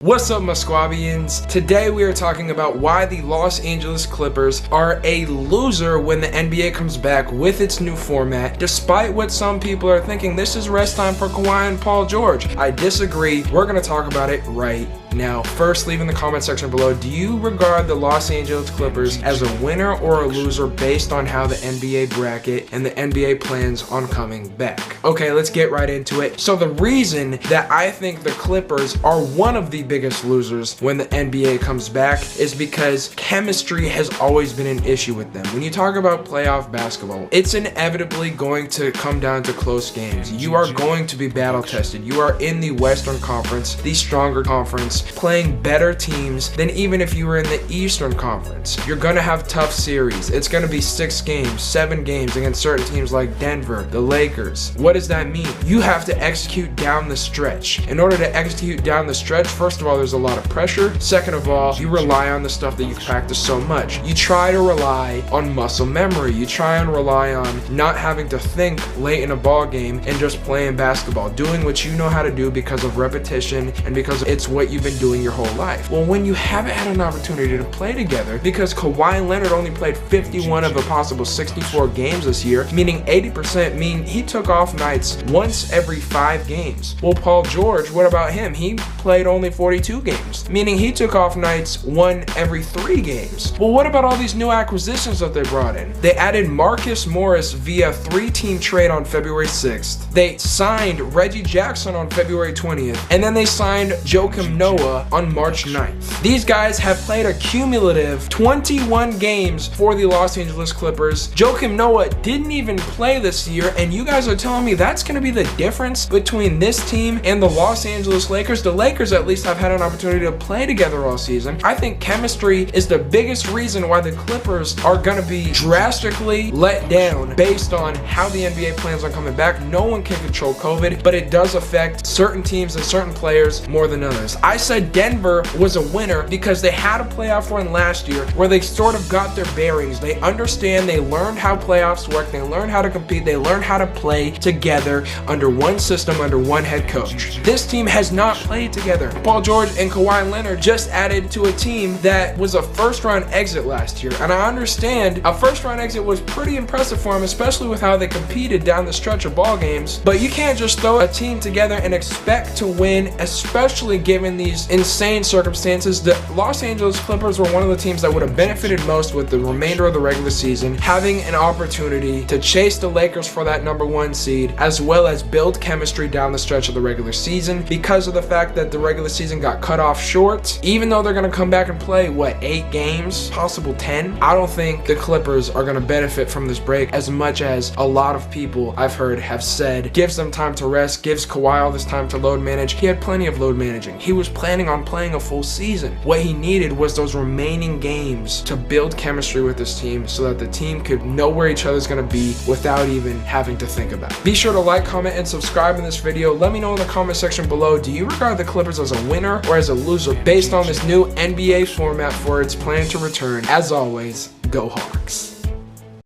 What's up, Musquavians? Today we are talking about why the Los Angeles Clippers are a loser when the NBA comes back with its new format, despite what some people are thinking this is rest time for Kawhi and Paul George. I disagree. We're going to talk about it right now. First, leave in the comment section below, do you regard the Los Angeles Clippers as a winner or a loser based on how the NBA bracket and the NBA plans on coming back? Okay, let's get right into it. So the reason that I think the Clippers are one of the biggest losers when the NBA comes back is because chemistry has always been an issue with them. When you talk about playoff basketball, it's inevitably going to come down to close games. You are going to be battle tested. You are in the Western Conference, the stronger conference, playing better teams than even if you were in the Eastern Conference. You're going to have tough series. It's going to be 6 games, 7 games against certain teams like Denver, the Lakers. What does that mean? You have to execute down the stretch. In order to execute down the stretch, first of all, there's a lot of pressure. Second of all, you rely on the stuff that you've practiced so much. You try to rely on muscle memory. You try and rely on not having to think late in a ball game and just playing basketball, doing what you know how to do because of repetition and because it's what you've been doing your whole life. Well, when you haven't had an opportunity to play together, because Kawhi Leonard only played 51 of a possible 64 games this year, meaning 80% mean he took off nights once every 5 games. Well, Paul George, what about him? He played only 42 games, meaning he took off nights 1 every 3 games. Well, what about all these new acquisitions that they brought in? They added Marcus Morris via 3-team trade on February 6th. They signed Reggie Jackson on February 20th, and then they signed Joakim Noah on March 9th. These guys have played a cumulative 21 games for the Los Angeles Clippers. Joakim Noah didn't even play this year, and you guys are telling me that's going to be the difference between this team and the Los Angeles Lakers? The Lakers at least have had an opportunity to play together all season. I think chemistry is the biggest reason why the Clippers are going to be drastically let down based on how the NBA plans on coming back. No one can control COVID, but it does affect certain teams and certain players more than others. I said Denver was a winner because they had a playoff run last year where they sort of got their bearings. They understand, they learned how playoffs work, they learned how to compete, they learned how to play together under one system, under one head coach. This team has not played together. Paul George and Kawhi Leonard just added to a team that was a first-round exit last year, and I understand a first-round exit was pretty impressive for them, especially with how they competed down the stretch of ball games, but you can't just throw a team together and expect to win, especially given these insane circumstances. The Los Angeles Clippers were one of the teams that would have benefited most with the remainder of the regular season, having an opportunity to chase the Lakers for that #1 seed, as well as build chemistry down the stretch of the regular season. Because of the fact that the regular season got cut off short, even though they're going to come back and play, 8 games, possible 10, I don't think the Clippers are going to benefit from this break as much as a lot of people I've heard have said gives them time to rest, gives Kawhi all this time to load manage. He had plenty of load managing. He was planning on playing a full season. What he needed was those remaining games to build chemistry with this team so that the team could know where each other's going to be without even having to think about it. Be sure to like, comment, and subscribe in this video. Let me know in the comment section below, do you regard the Clippers as a winner or as a loser based on this new NBA format for its plan to return? As always, go Hawks.